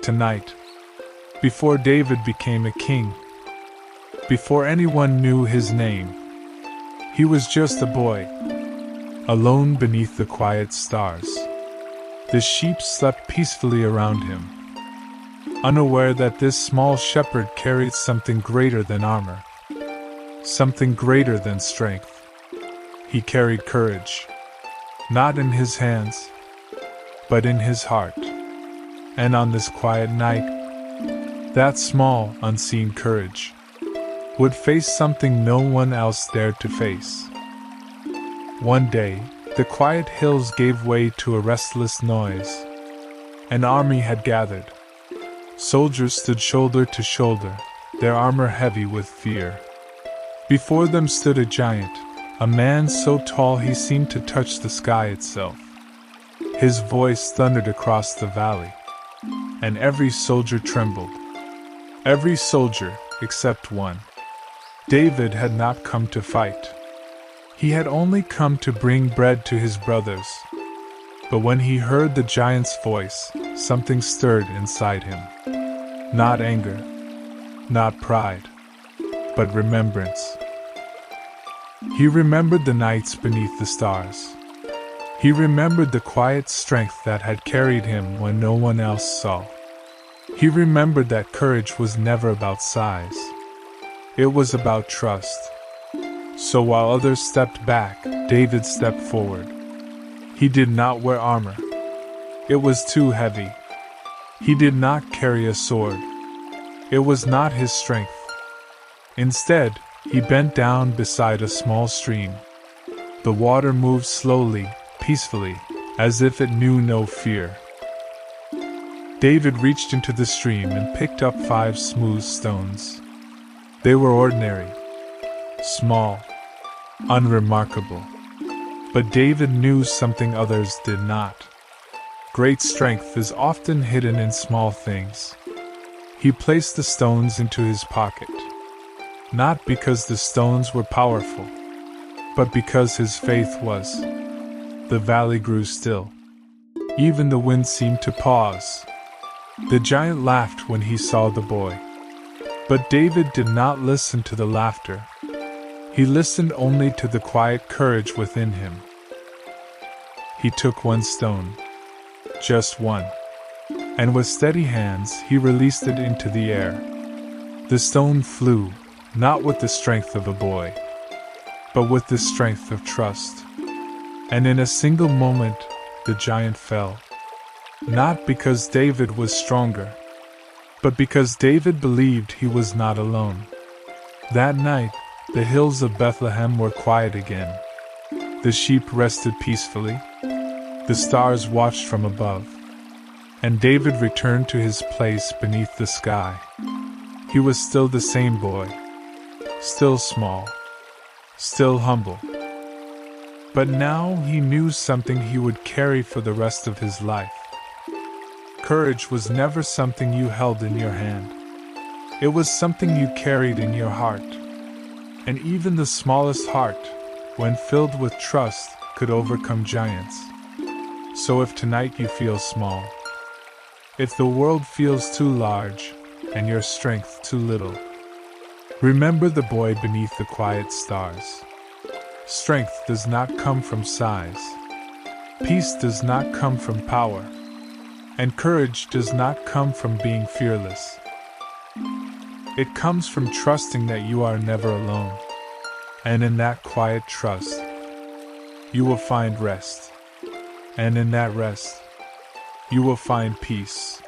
Tonight, before David became a king, before anyone knew his name, he was just a boy, alone beneath the quiet stars. The sheep slept peacefully around him, unaware that this small shepherd carried something greater than armor, something greater than strength. He carried courage, not in his hands, but in his heart. And on this quiet night, that small, unseen courage would face something no one else dared to face. One day, the quiet hills gave way to a restless noise. An army had gathered. Soldiers stood shoulder to shoulder, their armor heavy with fear. Before them stood a giant, a man so tall he seemed to touch the sky itself. His voice thundered across the valley, and every soldier trembled. Every soldier, except one. David had not come to fight. He had only come to bring bread to his brothers. But when he heard the giant's voice, something stirred inside him. Not anger, not pride, but remembrance. He remembered the nights beneath the stars. He remembered the quiet strength that had carried him when no one else saw. He remembered that courage was never about size. It was about trust. So while others stepped back, David stepped forward. He did not wear armor. It was too heavy. He did not carry a sword. It was not his strength. Instead, he bent down beside a small stream. The water moved slowly, peacefully, as if it knew no fear. David reached into the stream and picked up 5 smooth stones. They were ordinary, small, unremarkable. But David knew something others did not. Great strength is often hidden in small things. He placed the stones into his pocket, not because the stones were powerful, but because his faith was. The valley grew still. Even the wind seemed to pause. The giant laughed when he saw the boy. But David did not listen to the laughter. He listened only to the quiet courage within him. He took 1 stone, just one, and with steady hands he released it into the air. The stone flew, not with the strength of a boy, but with the strength of trust. And in a single moment, the giant fell. Not because David was stronger, but because David believed he was not alone. That night, the hills of Bethlehem were quiet again. The sheep rested peacefully. The stars watched from above. And David returned to his place beneath the sky. He was still the same boy. Still small. Still humble. But now he knew something he would carry for the rest of his life. Courage was never something you held in your hand. It was something you carried in your heart. And even the smallest heart, when filled with trust, could overcome giants. So if tonight you feel small, if the world feels too large, and your strength too little, remember the boy beneath the quiet stars. Strength does not come from size. Peace does not come from power. And courage does not come from being fearless. It comes from trusting that you are never alone. And in that quiet trust, you will find rest. And in that rest, you will find peace.